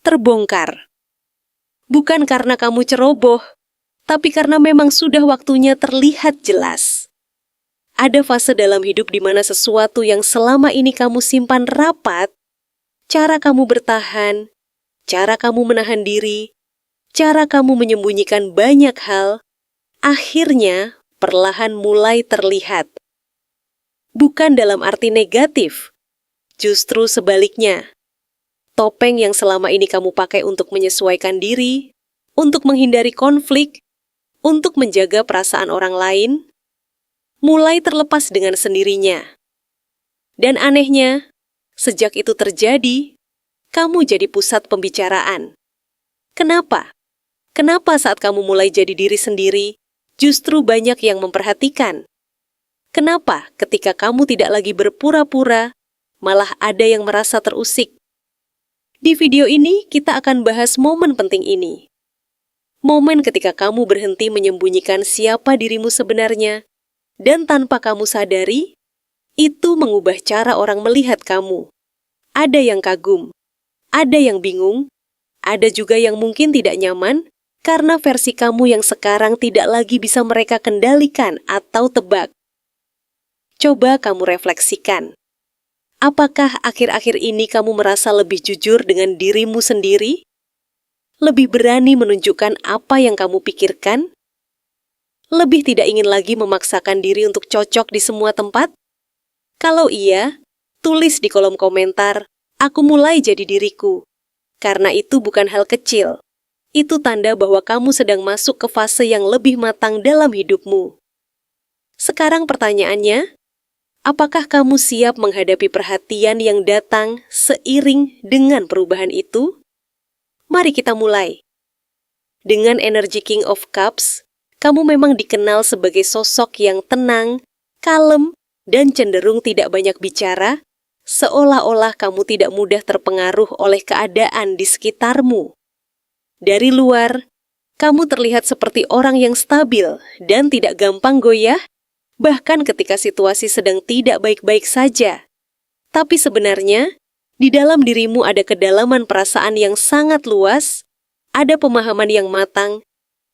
terbongkar. Bukan karena kamu ceroboh, tapi karena memang sudah waktunya terlihat jelas. Ada fase dalam hidup di mana sesuatu yang selama ini kamu simpan rapat, cara kamu bertahan, cara kamu menahan diri, cara kamu menyembunyikan banyak hal, akhirnya perlahan mulai terlihat. Bukan dalam arti negatif, justru sebaliknya. Topeng yang selama ini kamu pakai untuk menyesuaikan diri, untuk menghindari konflik, untuk menjaga perasaan orang lain, mulai terlepas dengan sendirinya. Dan anehnya, sejak itu terjadi, kamu jadi pusat pembicaraan. Kenapa? Kenapa saat kamu mulai jadi diri sendiri, justru banyak yang memperhatikan? Kenapa ketika kamu tidak lagi berpura-pura, malah ada yang merasa terusik? Di video ini, kita akan bahas momen penting ini. Momen ketika kamu berhenti menyembunyikan siapa dirimu sebenarnya, dan tanpa kamu sadari, itu mengubah cara orang melihat kamu. Ada yang kagum, ada yang bingung, ada juga yang mungkin tidak nyaman, karena versi kamu yang sekarang tidak lagi bisa mereka kendalikan atau tebak. Coba kamu refleksikan. Apakah akhir-akhir ini kamu merasa lebih jujur dengan dirimu sendiri? Lebih berani menunjukkan apa yang kamu pikirkan? Lebih tidak ingin lagi memaksakan diri untuk cocok di semua tempat? Kalau iya, tulis di kolom komentar, "Aku mulai jadi diriku." Karena itu bukan hal kecil. Itu tanda bahwa kamu sedang masuk ke fase yang lebih matang dalam hidupmu. Sekarang pertanyaannya, apakah kamu siap menghadapi perhatian yang datang seiring dengan perubahan itu? Mari kita mulai. Dengan energi King of Cups, kamu memang dikenal sebagai sosok yang tenang, kalem, dan cenderung tidak banyak bicara, seolah-olah kamu tidak mudah terpengaruh oleh keadaan di sekitarmu. Dari luar, kamu terlihat seperti orang yang stabil dan tidak gampang goyah, bahkan ketika situasi sedang tidak baik-baik saja. Tapi sebenarnya, di dalam dirimu ada kedalaman perasaan yang sangat luas, ada pemahaman yang matang,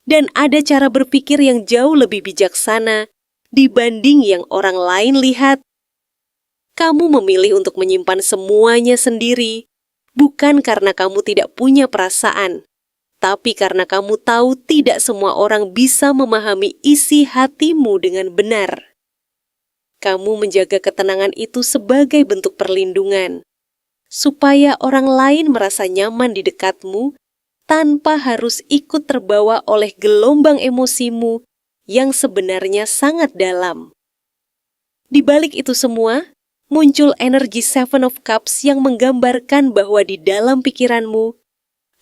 dan ada cara berpikir yang jauh lebih bijaksana dibanding yang orang lain lihat. Kamu memilih untuk menyimpan semuanya sendiri, bukan karena kamu tidak punya perasaan, tapi karena kamu tahu tidak semua orang bisa memahami isi hatimu dengan benar. Kamu menjaga ketenangan itu sebagai bentuk perlindungan, supaya orang lain merasa nyaman di dekatmu tanpa harus ikut terbawa oleh gelombang emosimu yang sebenarnya sangat dalam. Di balik itu semua, muncul energi Seven of Cups yang menggambarkan bahwa di dalam pikiranmu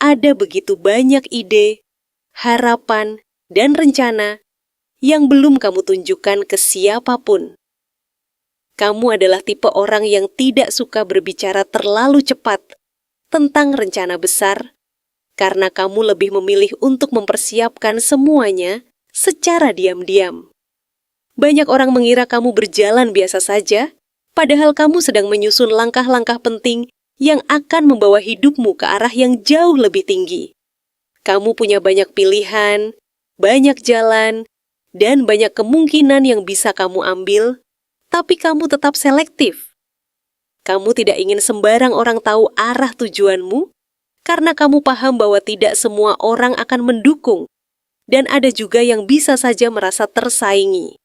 ada begitu banyak ide, harapan, dan rencana yang belum kamu tunjukkan ke siapapun. Kamu adalah tipe orang yang tidak suka berbicara terlalu cepat tentang rencana besar, karena kamu lebih memilih untuk mempersiapkan semuanya secara diam-diam. Banyak orang mengira kamu berjalan biasa saja, padahal kamu sedang menyusun langkah-langkah penting yang akan membawa hidupmu ke arah yang jauh lebih tinggi. Kamu punya banyak pilihan, banyak jalan, dan banyak kemungkinan yang bisa kamu ambil, tapi kamu tetap selektif. Kamu tidak ingin sembarang orang tahu arah tujuanmu, karena kamu paham bahwa tidak semua orang akan mendukung, dan ada juga yang bisa saja merasa tersaingi.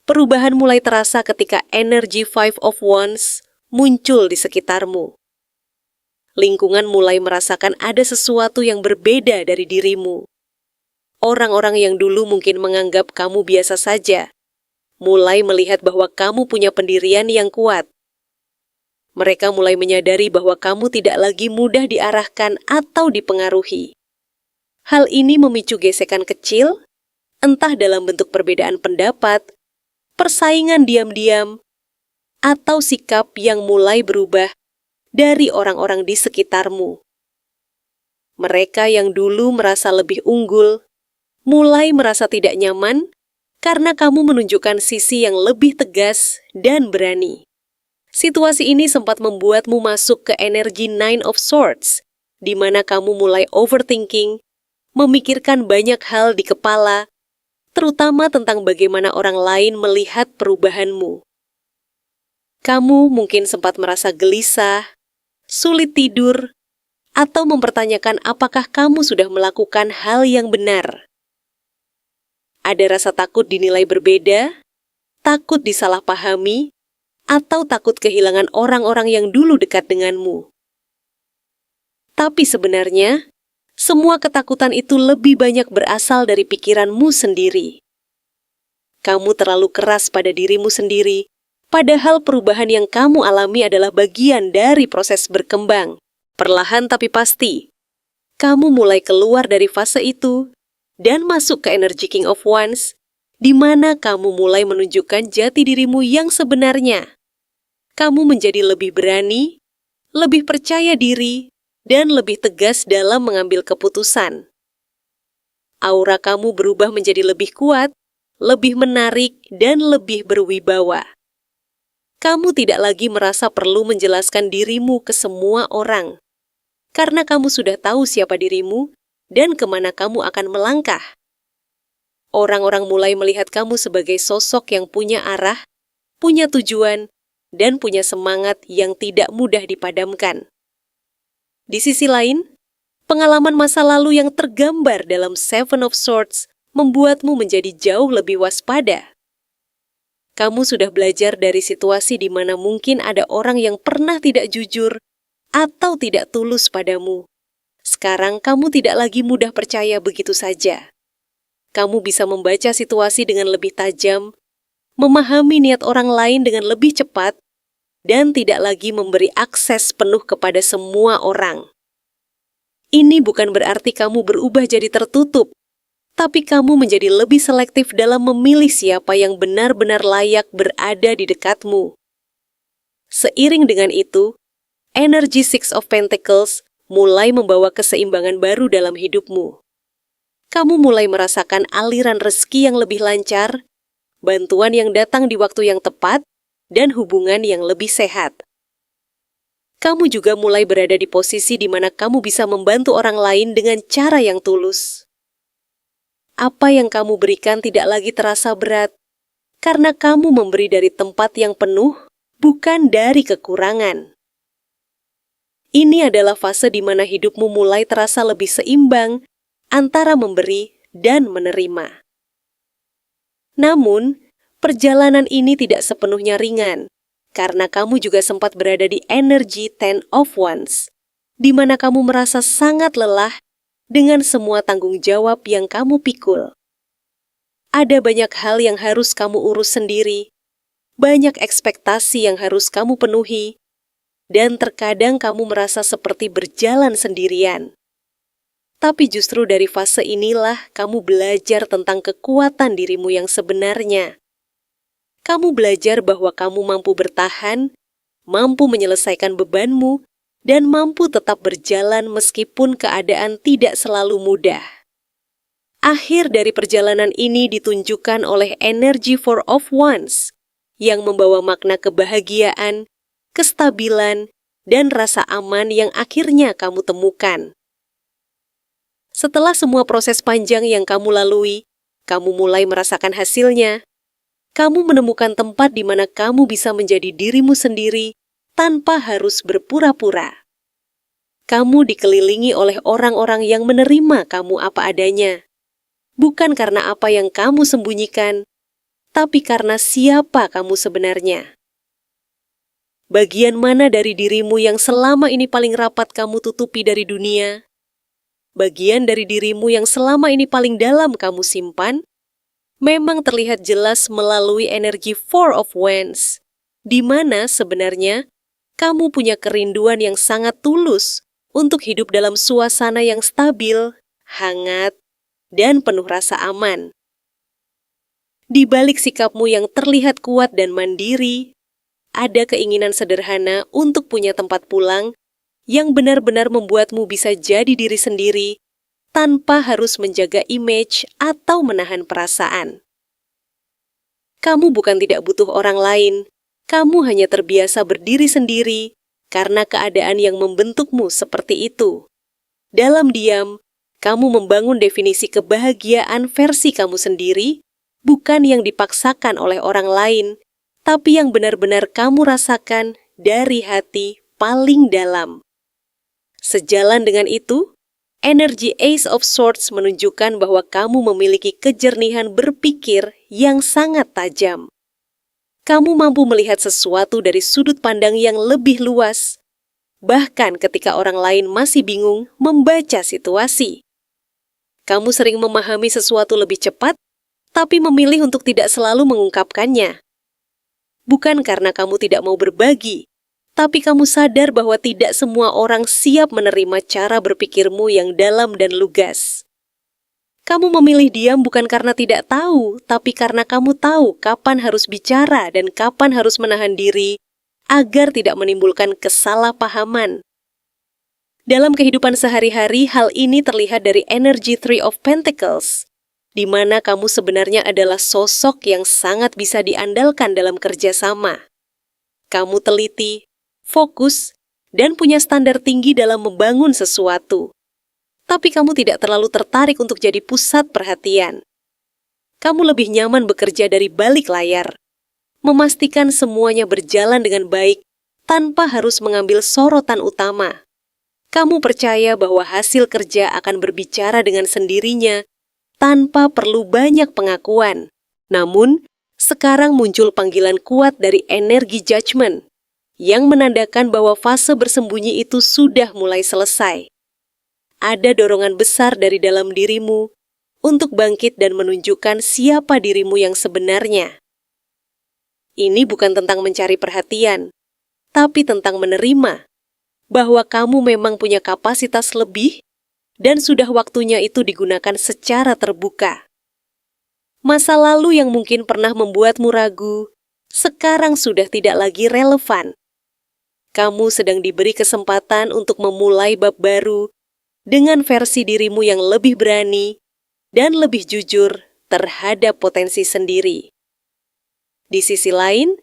Perubahan mulai terasa ketika energi Five of Wands muncul di sekitarmu. Lingkungan mulai merasakan ada sesuatu yang berbeda dari dirimu. Orang-orang yang dulu mungkin menganggap kamu biasa saja, mulai melihat bahwa kamu punya pendirian yang kuat. Mereka mulai menyadari bahwa kamu tidak lagi mudah diarahkan atau dipengaruhi. Hal ini memicu gesekan kecil, entah dalam bentuk perbedaan pendapat, persaingan diam-diam, atau sikap yang mulai berubah dari orang-orang di sekitarmu. Mereka yang dulu merasa lebih unggul, mulai merasa tidak nyaman karena kamu menunjukkan sisi yang lebih tegas dan berani. Situasi ini sempat membuatmu masuk ke energi Nine of Swords, di mana kamu mulai overthinking, memikirkan banyak hal di kepala, terutama tentang bagaimana orang lain melihat perubahanmu. Kamu mungkin sempat merasa gelisah, sulit tidur, atau mempertanyakan apakah kamu sudah melakukan hal yang benar. Ada rasa takut dinilai berbeda, takut disalahpahami, atau takut kehilangan orang-orang yang dulu dekat denganmu. Tapi sebenarnya, semua ketakutan itu lebih banyak berasal dari pikiranmu sendiri. Kamu terlalu keras pada dirimu sendiri, padahal perubahan yang kamu alami adalah bagian dari proses berkembang. Perlahan tapi pasti, kamu mulai keluar dari fase itu dan masuk ke energi King of Wands, di mana kamu mulai menunjukkan jati dirimu yang sebenarnya. Kamu menjadi lebih berani, lebih percaya diri, dan lebih tegas dalam mengambil keputusan. Aura kamu berubah menjadi lebih kuat, lebih menarik, dan lebih berwibawa. Kamu tidak lagi merasa perlu menjelaskan dirimu ke semua orang, karena kamu sudah tahu siapa dirimu dan kemana kamu akan melangkah. Orang-orang mulai melihat kamu sebagai sosok yang punya arah, punya tujuan, dan punya semangat yang tidak mudah dipadamkan. Di sisi lain, pengalaman masa lalu yang tergambar dalam Seven of Swords membuatmu menjadi jauh lebih waspada. Kamu sudah belajar dari situasi di mana mungkin ada orang yang pernah tidak jujur atau tidak tulus padamu. Sekarang kamu tidak lagi mudah percaya begitu saja. Kamu bisa membaca situasi dengan lebih tajam, memahami niat orang lain dengan lebih cepat, dan tidak lagi memberi akses penuh kepada semua orang. Ini bukan berarti kamu berubah jadi tertutup, tapi kamu menjadi lebih selektif dalam memilih siapa yang benar-benar layak berada di dekatmu. Seiring dengan itu, energi Six of Pentacles mulai membawa keseimbangan baru dalam hidupmu. Kamu mulai merasakan aliran rezeki yang lebih lancar, bantuan yang datang di waktu yang tepat, dan hubungan yang lebih sehat. Kamu juga mulai berada di posisi di mana kamu bisa membantu orang lain dengan cara yang tulus. Apa yang kamu berikan tidak lagi terasa berat, karena kamu memberi dari tempat yang penuh, bukan dari kekurangan. Ini adalah fase di mana hidupmu mulai terasa lebih seimbang antara memberi dan menerima. Namun, perjalanan ini tidak sepenuhnya ringan, karena kamu juga sempat berada di energi Ten of Wands, di mana kamu merasa sangat lelah dengan semua tanggung jawab yang kamu pikul. Ada banyak hal yang harus kamu urus sendiri, banyak ekspektasi yang harus kamu penuhi, dan terkadang kamu merasa seperti berjalan sendirian. Tapi justru dari fase inilah kamu belajar tentang kekuatan dirimu yang sebenarnya. Kamu belajar bahwa kamu mampu bertahan, mampu menyelesaikan bebanmu, dan mampu tetap berjalan meskipun keadaan tidak selalu mudah. Akhir dari perjalanan ini ditunjukkan oleh energi Four of Wands yang membawa makna kebahagiaan, kestabilan, dan rasa aman yang akhirnya kamu temukan. Setelah semua proses panjang yang kamu lalui, kamu mulai merasakan hasilnya. Kamu menemukan tempat di mana kamu bisa menjadi dirimu sendiri tanpa harus berpura-pura. Kamu dikelilingi oleh orang-orang yang menerima kamu apa adanya. Bukan karena apa yang kamu sembunyikan, tapi karena siapa kamu sebenarnya. Bagian mana dari dirimu yang selama ini paling rapat kamu tutupi dari dunia? Bagian dari dirimu yang selama ini paling dalam kamu simpan? Memang terlihat jelas melalui energi Four of Wands, di mana sebenarnya kamu punya kerinduan yang sangat tulus untuk hidup dalam suasana yang stabil, hangat, dan penuh rasa aman. Di balik sikapmu yang terlihat kuat dan mandiri, ada keinginan sederhana untuk punya tempat pulang yang benar-benar membuatmu bisa jadi diri sendiri tanpa harus menjaga image atau menahan perasaan. Kamu bukan tidak butuh orang lain, kamu hanya terbiasa berdiri sendiri karena keadaan yang membentukmu seperti itu. Dalam diam, kamu membangun definisi kebahagiaan versi kamu sendiri, bukan yang dipaksakan oleh orang lain, tapi yang benar-benar kamu rasakan dari hati paling dalam. Sejalan dengan itu, energi Ace of Swords menunjukkan bahwa kamu memiliki kejernihan berpikir yang sangat tajam. Kamu mampu melihat sesuatu dari sudut pandang yang lebih luas, bahkan ketika orang lain masih bingung membaca situasi. Kamu sering memahami sesuatu lebih cepat, tapi memilih untuk tidak selalu mengungkapkannya. Bukan karena kamu tidak mau berbagi, tapi kamu sadar bahwa tidak semua orang siap menerima cara berpikirmu yang dalam dan lugas. Kamu memilih diam bukan karena tidak tahu, tapi karena kamu tahu kapan harus bicara dan kapan harus menahan diri agar tidak menimbulkan kesalahpahaman. Dalam kehidupan sehari-hari, hal ini terlihat dari energi Three of Pentacles, di mana kamu sebenarnya adalah sosok yang sangat bisa diandalkan dalam kerjasama. Kamu teliti, fokus, dan punya standar tinggi dalam membangun sesuatu. Tapi kamu tidak terlalu tertarik untuk jadi pusat perhatian. Kamu lebih nyaman bekerja dari balik layar, memastikan semuanya berjalan dengan baik tanpa harus mengambil sorotan utama. Kamu percaya bahwa hasil kerja akan berbicara dengan sendirinya tanpa perlu banyak pengakuan. Namun, sekarang muncul panggilan kuat dari energi judgment yang menandakan bahwa fase bersembunyi itu sudah mulai selesai. Ada dorongan besar dari dalam dirimu untuk bangkit dan menunjukkan siapa dirimu yang sebenarnya. Ini bukan tentang mencari perhatian, tapi tentang menerima bahwa kamu memang punya kapasitas lebih dan sudah waktunya itu digunakan secara terbuka. Masa lalu yang mungkin pernah membuatmu ragu, sekarang sudah tidak lagi relevan. Kamu sedang diberi kesempatan untuk memulai bab baru dengan versi dirimu yang lebih berani dan lebih jujur terhadap potensi sendiri. Di sisi lain,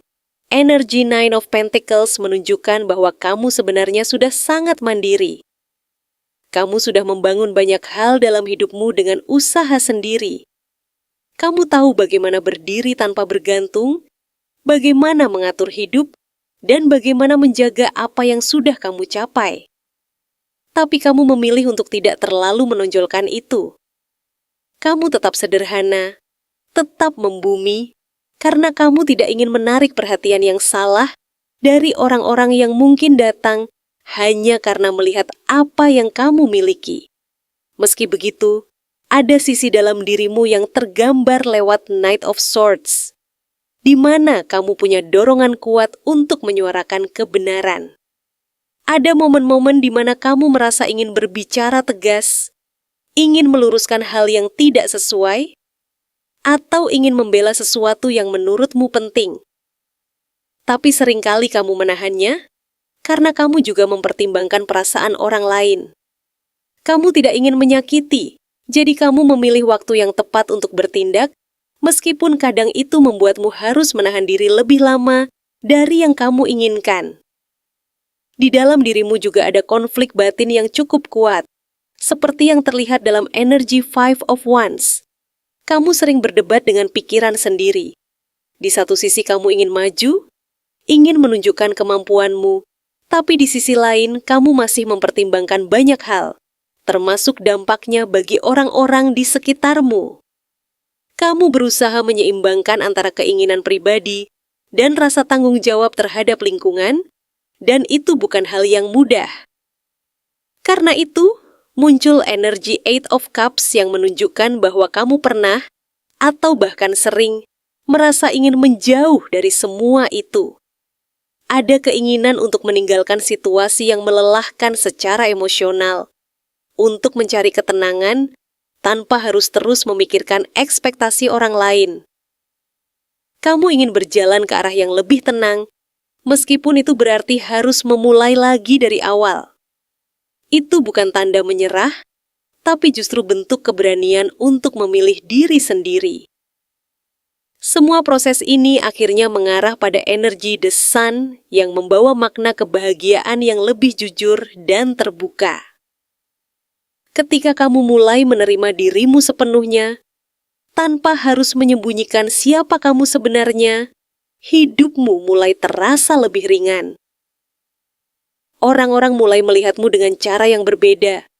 energi Nine of Pentacles menunjukkan bahwa kamu sebenarnya sudah sangat mandiri. Kamu sudah membangun banyak hal dalam hidupmu dengan usaha sendiri. Kamu tahu bagaimana berdiri tanpa bergantung, bagaimana mengatur hidup, dan bagaimana menjaga apa yang sudah kamu capai. Tapi kamu memilih untuk tidak terlalu menonjolkan itu. Kamu tetap sederhana, tetap membumi, karena kamu tidak ingin menarik perhatian yang salah dari orang-orang yang mungkin datang hanya karena melihat apa yang kamu miliki. Meski begitu, ada sisi dalam dirimu yang tergambar lewat Knight of Swords, di mana kamu punya dorongan kuat untuk menyuarakan kebenaran. Ada momen-momen di mana kamu merasa ingin berbicara tegas, ingin meluruskan hal yang tidak sesuai, atau ingin membela sesuatu yang menurutmu penting. Tapi seringkali kamu menahannya, karena kamu juga mempertimbangkan perasaan orang lain. Kamu tidak ingin menyakiti, jadi kamu memilih waktu yang tepat untuk bertindak, meskipun kadang itu membuatmu harus menahan diri lebih lama dari yang kamu inginkan. Di dalam dirimu juga ada konflik batin yang cukup kuat, seperti yang terlihat dalam energi Five of Wands. Kamu sering berdebat dengan pikiran sendiri. Di satu sisi kamu ingin maju, ingin menunjukkan kemampuanmu, tapi di sisi lain kamu masih mempertimbangkan banyak hal, termasuk dampaknya bagi orang-orang di sekitarmu. Kamu berusaha menyeimbangkan antara keinginan pribadi dan rasa tanggung jawab terhadap lingkungan, dan itu bukan hal yang mudah. Karena itu, muncul energi Eight of Cups yang menunjukkan bahwa kamu pernah, atau bahkan sering, merasa ingin menjauh dari semua itu. Ada keinginan untuk meninggalkan situasi yang melelahkan secara emosional, untuk mencari ketenangan tanpa harus terus memikirkan ekspektasi orang lain. Kamu ingin berjalan ke arah yang lebih tenang, meskipun itu berarti harus memulai lagi dari awal. Itu bukan tanda menyerah, tapi justru bentuk keberanian untuk memilih diri sendiri. Semua proses ini akhirnya mengarah pada energi The Sun yang membawa makna kebahagiaan yang lebih jujur dan terbuka. Ketika kamu mulai menerima dirimu sepenuhnya, tanpa harus menyembunyikan siapa kamu sebenarnya, hidupmu mulai terasa lebih ringan. Orang-orang mulai melihatmu dengan cara yang berbeda,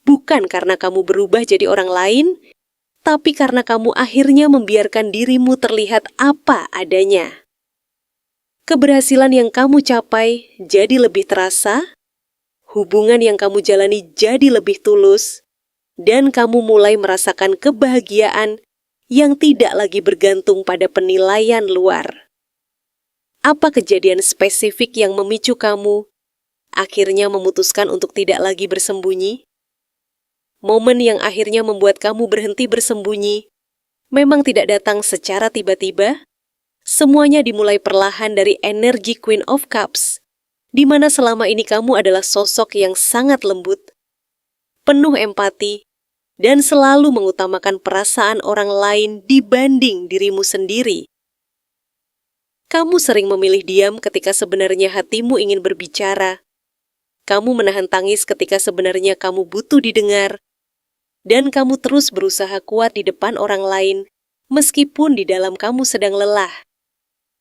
bukan karena kamu berubah jadi orang lain, tapi karena kamu akhirnya membiarkan dirimu terlihat apa adanya. Keberhasilan yang kamu capai jadi lebih terasa, hubungan yang kamu jalani jadi lebih tulus, dan kamu mulai merasakan kebahagiaan yang tidak lagi bergantung pada penilaian luar. Apa kejadian spesifik yang memicu kamu akhirnya memutuskan untuk tidak lagi bersembunyi? Momen yang akhirnya membuat kamu berhenti bersembunyi memang tidak datang secara tiba-tiba. Semuanya dimulai perlahan dari energi Queen of Cups, di mana selama ini kamu adalah sosok yang sangat lembut, penuh empati, dan selalu mengutamakan perasaan orang lain dibanding dirimu sendiri. Kamu sering memilih diam ketika sebenarnya hatimu ingin berbicara. Kamu menahan tangis ketika sebenarnya kamu butuh didengar. Dan kamu terus berusaha kuat di depan orang lain, meskipun di dalam kamu sedang lelah.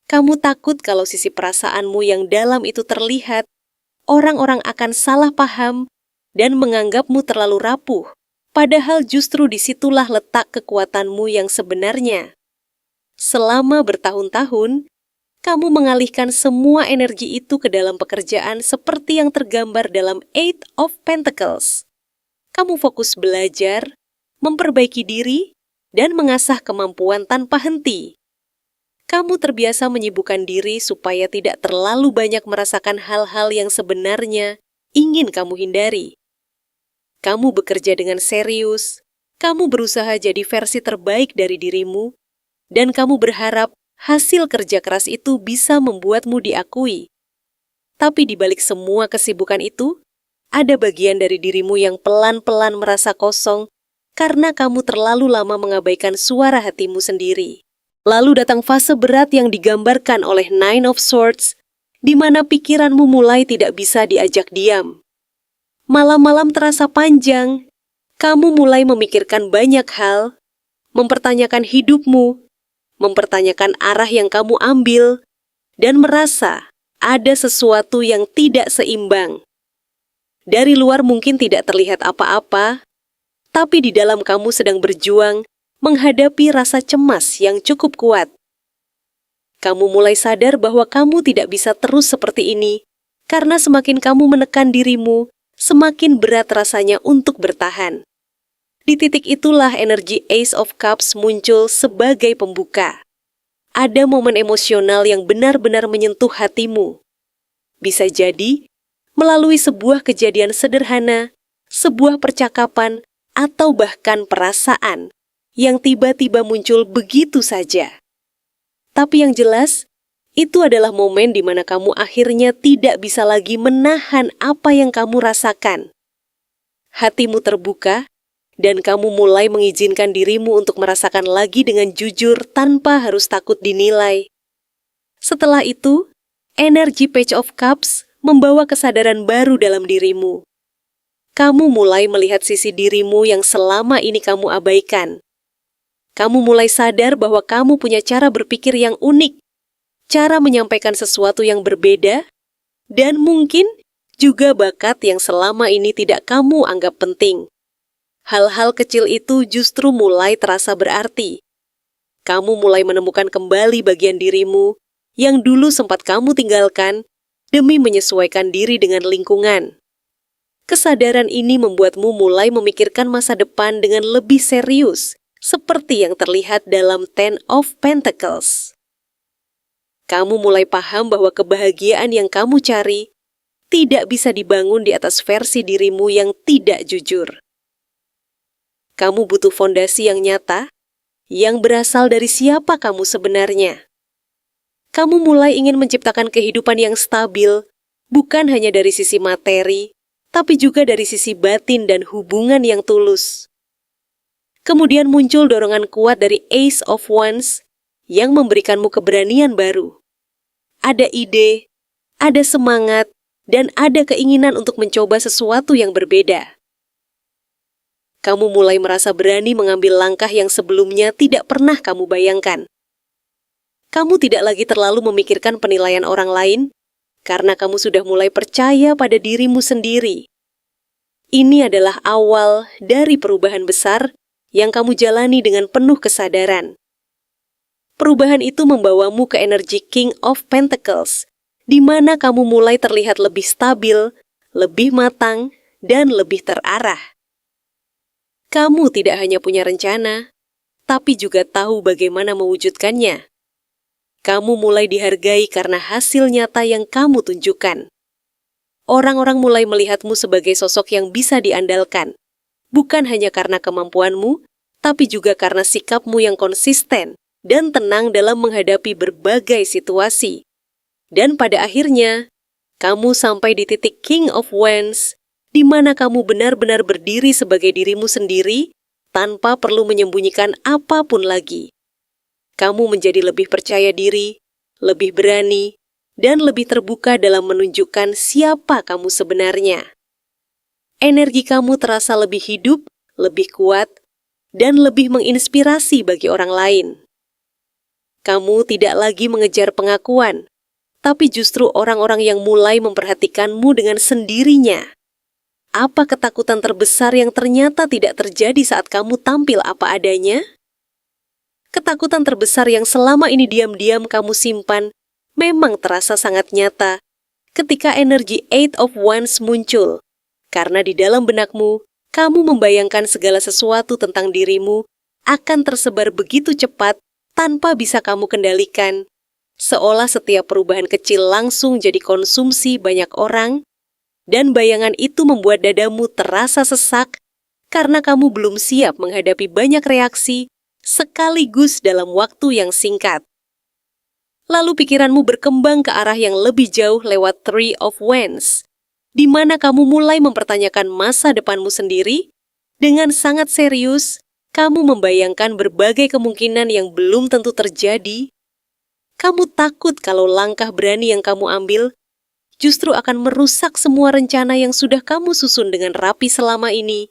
Kamu takut kalau sisi perasaanmu yang dalam itu terlihat, orang-orang akan salah paham dan menganggapmu terlalu rapuh, padahal justru disitulah letak kekuatanmu yang sebenarnya. Selama bertahun-tahun, kamu mengalihkan semua energi itu ke dalam pekerjaan seperti yang tergambar dalam Eight of Pentacles. Kamu fokus belajar, memperbaiki diri, dan mengasah kemampuan tanpa henti. Kamu terbiasa menyibukkan diri supaya tidak terlalu banyak merasakan hal-hal yang sebenarnya ingin kamu hindari. Kamu bekerja dengan serius, kamu berusaha jadi versi terbaik dari dirimu, dan kamu berharap hasil kerja keras itu bisa membuatmu diakui. Tapi di balik semua kesibukan itu, ada bagian dari dirimu yang pelan-pelan merasa kosong karena kamu terlalu lama mengabaikan suara hatimu sendiri. Lalu datang fase berat yang digambarkan oleh Nine of Swords, di mana pikiranmu mulai tidak bisa diajak diam. Malam-malam terasa panjang, kamu mulai memikirkan banyak hal, mempertanyakan hidupmu, mempertanyakan arah yang kamu ambil, dan merasa ada sesuatu yang tidak seimbang. Dari luar mungkin tidak terlihat apa-apa, tapi di dalam kamu sedang berjuang menghadapi rasa cemas yang cukup kuat. Kamu mulai sadar bahwa kamu tidak bisa terus seperti ini, karena semakin kamu menekan dirimu, semakin berat rasanya untuk bertahan. Di titik itulah energi Ace of Cups muncul sebagai pembuka. Ada momen emosional yang benar-benar menyentuh hatimu. Bisa jadi melalui sebuah kejadian sederhana, sebuah percakapan, atau bahkan perasaan yang tiba-tiba muncul begitu saja. Tapi yang jelas, itu adalah momen di mana kamu akhirnya tidak bisa lagi menahan apa yang kamu rasakan. Hatimu terbuka, dan kamu mulai mengizinkan dirimu untuk merasakan lagi dengan jujur tanpa harus takut dinilai. Setelah itu, energi Page of Cups membawa kesadaran baru dalam dirimu. Kamu mulai melihat sisi dirimu yang selama ini kamu abaikan. Kamu mulai sadar bahwa kamu punya cara berpikir yang unik, cara menyampaikan sesuatu yang berbeda, dan mungkin juga bakat yang selama ini tidak kamu anggap penting. Hal-hal kecil itu justru mulai terasa berarti. Kamu mulai menemukan kembali bagian dirimu yang dulu sempat kamu tinggalkan demi menyesuaikan diri dengan lingkungan. Kesadaran ini membuatmu mulai memikirkan masa depan dengan lebih serius, seperti yang terlihat dalam Ten of Pentacles. Kamu mulai paham bahwa kebahagiaan yang kamu cari tidak bisa dibangun di atas versi dirimu yang tidak jujur. Kamu butuh fondasi yang nyata, yang berasal dari siapa kamu sebenarnya. Kamu mulai ingin menciptakan kehidupan yang stabil, bukan hanya dari sisi materi, tapi juga dari sisi batin dan hubungan yang tulus. Kemudian muncul dorongan kuat dari Ace of Wands yang memberikanmu keberanian baru. Ada ide, ada semangat, dan ada keinginan untuk mencoba sesuatu yang berbeda. Kamu mulai merasa berani mengambil langkah yang sebelumnya tidak pernah kamu bayangkan. Kamu tidak lagi terlalu memikirkan penilaian orang lain, karena kamu sudah mulai percaya pada dirimu sendiri. Ini adalah awal dari perubahan besar yang kamu jalani dengan penuh kesadaran. Perubahan itu membawamu ke energi King of Pentacles, di mana kamu mulai terlihat lebih stabil, lebih matang, dan lebih terarah. Kamu tidak hanya punya rencana, tapi juga tahu bagaimana mewujudkannya. Kamu mulai dihargai karena hasil nyata yang kamu tunjukkan. Orang-orang mulai melihatmu sebagai sosok yang bisa diandalkan, bukan hanya karena kemampuanmu, tapi juga karena sikapmu yang konsisten dan tenang dalam menghadapi berbagai situasi. Dan pada akhirnya, kamu sampai di titik King of Wands, di mana kamu benar-benar berdiri sebagai dirimu sendiri tanpa perlu menyembunyikan apapun lagi. Kamu menjadi lebih percaya diri, lebih berani, dan lebih terbuka dalam menunjukkan siapa kamu sebenarnya. Energi kamu terasa lebih hidup, lebih kuat, dan lebih menginspirasi bagi orang lain. Kamu tidak lagi mengejar pengakuan, tapi justru orang-orang yang mulai memperhatikanmu dengan sendirinya. Apa ketakutan terbesar yang ternyata tidak terjadi saat kamu tampil apa adanya? Ketakutan terbesar yang selama ini diam-diam kamu simpan memang terasa sangat nyata ketika energi Eight of Wands muncul, karena di dalam benakmu, kamu membayangkan segala sesuatu tentang dirimu akan tersebar begitu cepat tanpa bisa kamu kendalikan, seolah setiap perubahan kecil langsung jadi konsumsi banyak orang, dan bayangan itu membuat dadamu terasa sesak karena kamu belum siap menghadapi banyak reaksi sekaligus dalam waktu yang singkat. Lalu pikiranmu berkembang ke arah yang lebih jauh lewat Three of Wands, di mana kamu mulai mempertanyakan masa depanmu sendiri. Dengan sangat serius, kamu membayangkan berbagai kemungkinan yang belum tentu terjadi. Kamu takut kalau langkah berani yang kamu ambil justru akan merusak semua rencana yang sudah kamu susun dengan rapi selama ini.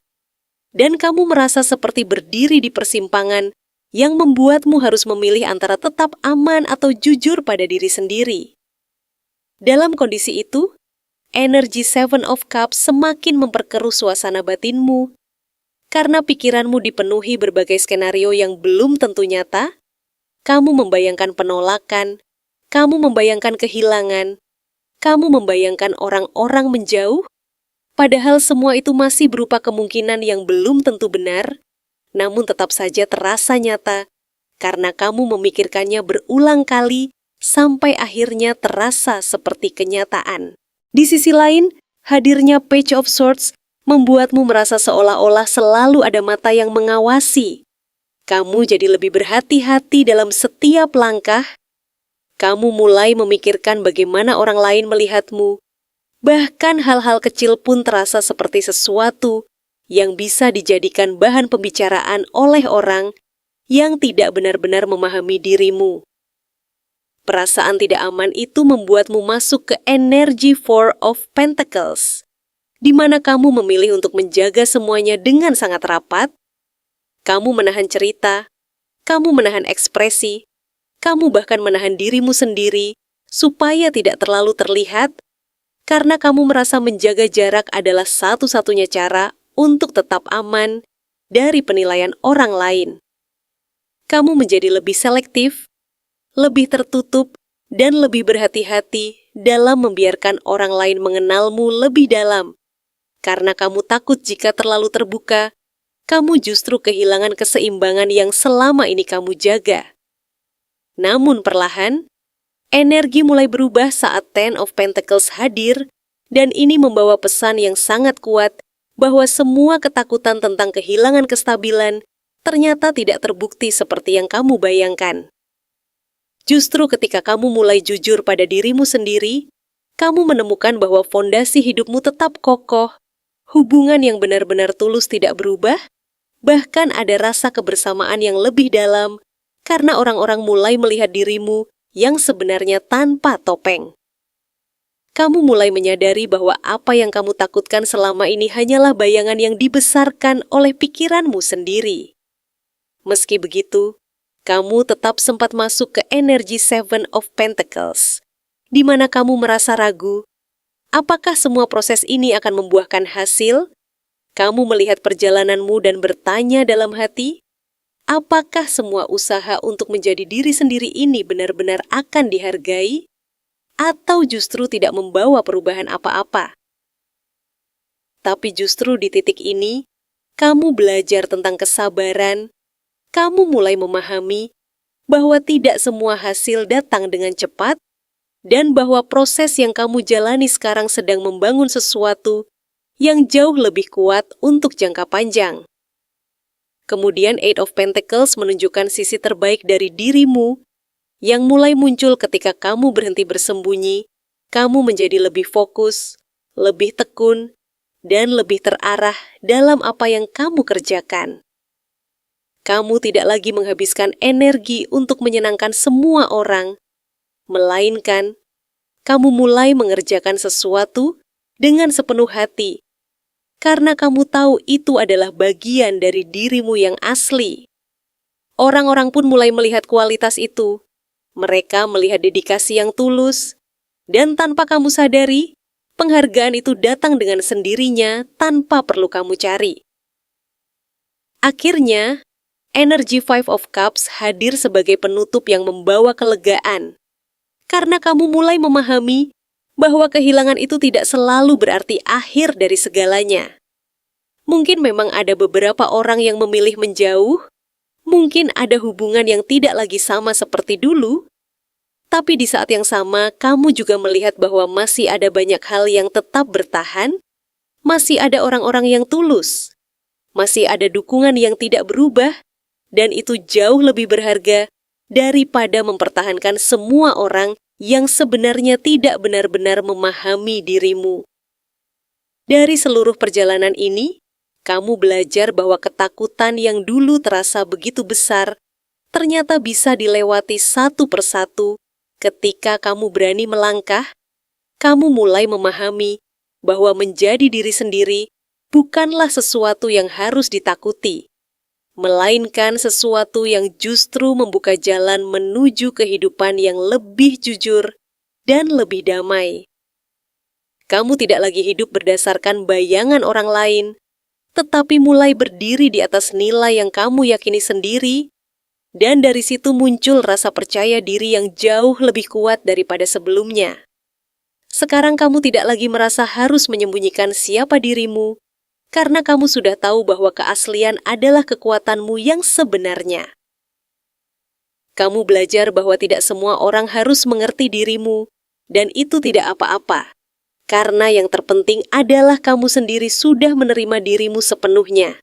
Dan kamu merasa seperti berdiri di persimpangan yang membuatmu harus memilih antara tetap aman atau jujur pada diri sendiri. Dalam kondisi itu, energi Seven of Cups semakin memperkeruh suasana batinmu. Karena pikiranmu dipenuhi berbagai skenario yang belum tentu nyata, kamu membayangkan penolakan, kamu membayangkan kehilangan, kamu membayangkan orang-orang menjauh, padahal semua itu masih berupa kemungkinan yang belum tentu benar, namun tetap saja terasa nyata, karena kamu memikirkannya berulang kali sampai akhirnya terasa seperti kenyataan. Di sisi lain, hadirnya Page of Swords membuatmu merasa seolah-olah selalu ada mata yang mengawasi. Kamu jadi lebih berhati-hati dalam setiap langkah. Kamu mulai memikirkan bagaimana orang lain melihatmu. Bahkan hal-hal kecil pun terasa seperti sesuatu yang bisa dijadikan bahan pembicaraan oleh orang yang tidak benar-benar memahami dirimu. Perasaan tidak aman itu membuatmu masuk ke energi Four of Pentacles, di mana kamu memilih untuk menjaga semuanya dengan sangat rapat. Kamu menahan cerita, kamu menahan ekspresi, kamu bahkan menahan dirimu sendiri supaya tidak terlalu terlihat, karena kamu merasa menjaga jarak adalah satu-satunya cara untuk tetap aman dari penilaian orang lain. Kamu menjadi lebih selektif, lebih tertutup, dan lebih berhati-hati dalam membiarkan orang lain mengenalmu lebih dalam. Karena kamu takut jika terlalu terbuka, kamu justru kehilangan keseimbangan yang selama ini kamu jaga. Namun perlahan, energi mulai berubah saat Ten of Pentacles hadir, dan ini membawa pesan yang sangat kuat bahwa semua ketakutan tentang kehilangan kestabilan ternyata tidak terbukti seperti yang kamu bayangkan. Justru ketika kamu mulai jujur pada dirimu sendiri, kamu menemukan bahwa fondasi hidupmu tetap kokoh, hubungan yang benar-benar tulus tidak berubah, bahkan ada rasa kebersamaan yang lebih dalam, karena orang-orang mulai melihat dirimu yang sebenarnya tanpa topeng. kamu mulai menyadari bahwa apa yang kamu takutkan selama ini hanyalah bayangan yang dibesarkan oleh pikiranmu sendiri. Meski begitu, kamu tetap sempat masuk ke energi Seven of Pentacles, di mana kamu merasa ragu, apakah semua proses ini akan membuahkan hasil? Kamu melihat perjalananmu dan bertanya dalam hati, apakah semua usaha untuk menjadi diri sendiri ini benar-benar akan dihargai? Atau justru tidak membawa perubahan apa-apa? Tapi justru di titik ini, kamu belajar tentang kesabaran, kamu mulai memahami bahwa tidak semua hasil datang dengan cepat, dan bahwa proses yang kamu jalani sekarang sedang membangun sesuatu yang jauh lebih kuat untuk jangka panjang. Kemudian Eight of Pentacles menunjukkan sisi terbaik dari dirimu yang mulai muncul ketika kamu berhenti bersembunyi, kamu menjadi lebih fokus, lebih tekun, dan lebih terarah dalam apa yang kamu kerjakan. Kamu tidak lagi menghabiskan energi untuk menyenangkan semua orang, melainkan kamu mulai mengerjakan sesuatu dengan sepenuh hati, karena kamu tahu itu adalah bagian dari dirimu yang asli. Orang-orang pun mulai melihat kualitas itu. Mereka melihat dedikasi yang tulus, dan tanpa kamu sadari, penghargaan itu datang dengan sendirinya tanpa perlu kamu cari. Akhirnya, energi Five of Cups hadir sebagai penutup yang membawa kelegaan, karena kamu mulai memahami bahwa kehilangan itu tidak selalu berarti akhir dari segalanya. Mungkin memang ada beberapa orang yang memilih menjauh, mungkin ada hubungan yang tidak lagi sama seperti dulu, tapi di saat yang sama kamu juga melihat bahwa masih ada banyak hal yang tetap bertahan, masih ada orang-orang yang tulus, masih ada dukungan yang tidak berubah, dan itu jauh lebih berharga daripada mempertahankan semua orang yang sebenarnya tidak benar-benar memahami dirimu. Dari seluruh perjalanan ini, kamu belajar bahwa ketakutan yang dulu terasa begitu besar ternyata bisa dilewati satu persatu ketika kamu berani melangkah. Kamu mulai memahami bahwa menjadi diri sendiri bukanlah sesuatu yang harus ditakuti, melainkan sesuatu yang justru membuka jalan menuju kehidupan yang lebih jujur dan lebih damai. Kamu tidak lagi hidup berdasarkan bayangan orang lain, tetapi mulai berdiri di atas nilai yang kamu yakini sendiri, dan dari situ muncul rasa percaya diri yang jauh lebih kuat daripada sebelumnya. Sekarang kamu tidak lagi merasa harus menyembunyikan siapa dirimu, karena kamu sudah tahu bahwa keaslian adalah kekuatanmu yang sebenarnya. Kamu belajar bahwa tidak semua orang harus mengerti dirimu, dan itu tidak apa-apa, karena yang terpenting adalah kamu sendiri sudah menerima dirimu sepenuhnya.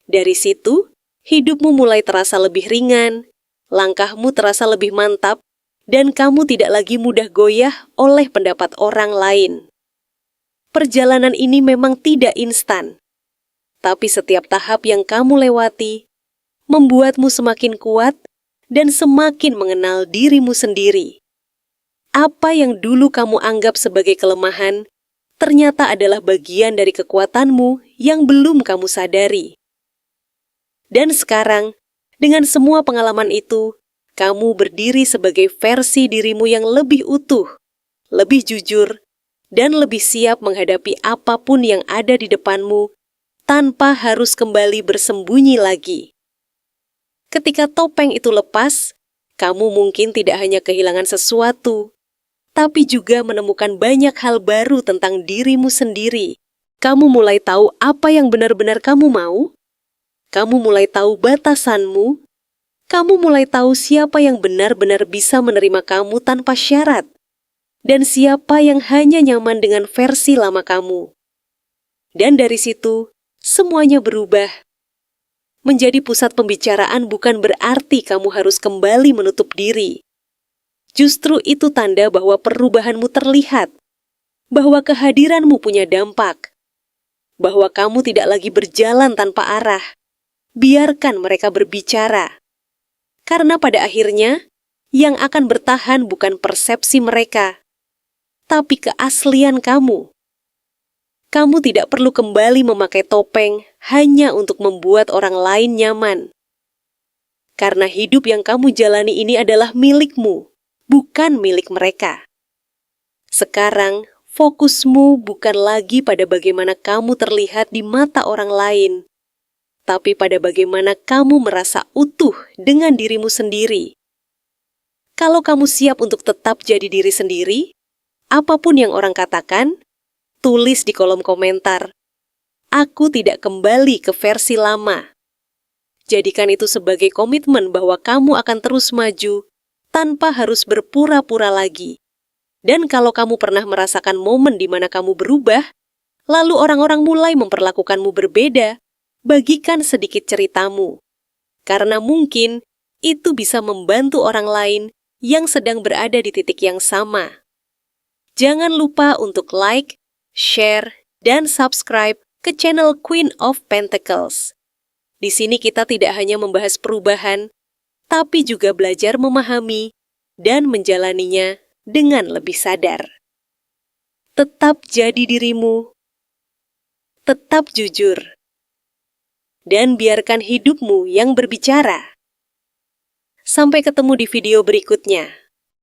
Dari situ, hidupmu mulai terasa lebih ringan, langkahmu terasa lebih mantap, dan kamu tidak lagi mudah goyah oleh pendapat orang lain. Perjalanan ini memang tidak instan, tapi setiap tahap yang kamu lewati membuatmu semakin kuat dan semakin mengenal dirimu sendiri. Apa yang dulu kamu anggap sebagai kelemahan, ternyata adalah bagian dari kekuatanmu yang belum kamu sadari. Dan sekarang, dengan semua pengalaman itu, kamu berdiri sebagai versi dirimu yang lebih utuh, lebih jujur, dan lebih siap menghadapi apapun yang ada di depanmu tanpa harus kembali bersembunyi lagi. Ketika topeng itu lepas, kamu mungkin tidak hanya kehilangan sesuatu, tapi juga menemukan banyak hal baru tentang dirimu sendiri. Kamu mulai tahu apa yang benar-benar kamu mau, kamu mulai tahu batasanmu, kamu mulai tahu siapa yang benar-benar bisa menerima kamu tanpa syarat, dan siapa yang hanya nyaman dengan versi lama kamu. Dan dari situ, semuanya berubah. Menjadi pusat pembicaraan bukan berarti kamu harus kembali menutup diri. Justru itu tanda bahwa perubahanmu terlihat, bahwa kehadiranmu punya dampak, bahwa kamu tidak lagi berjalan tanpa arah. Biarkan mereka berbicara. Karena pada akhirnya, yang akan bertahan bukan persepsi mereka, tapi keaslian kamu. Kamu tidak perlu kembali memakai topeng hanya untuk membuat orang lain nyaman. Karena hidup yang kamu jalani ini adalah milikmu, bukan milik mereka. Sekarang, fokusmu bukan lagi pada bagaimana kamu terlihat di mata orang lain, tapi pada bagaimana kamu merasa utuh dengan dirimu sendiri. Kalau kamu siap untuk tetap jadi diri sendiri, apapun yang orang katakan, tulis di kolom komentar, "Aku tidak kembali ke versi lama." Jadikan itu sebagai komitmen bahwa kamu akan terus maju tanpa harus berpura-pura lagi. Dan kalau kamu pernah merasakan momen di mana kamu berubah, lalu orang-orang mulai memperlakukanmu berbeda, bagikan sedikit ceritamu. Karena mungkin itu bisa membantu orang lain yang sedang berada di titik yang sama. Jangan lupa untuk like, share, dan subscribe ke channel Queen of Pentacles. Di sini kita tidak hanya membahas perubahan, tapi juga belajar memahami dan menjalaninya dengan lebih sadar. Tetap jadi dirimu, tetap jujur, dan biarkan hidupmu yang berbicara. Sampai ketemu di video berikutnya.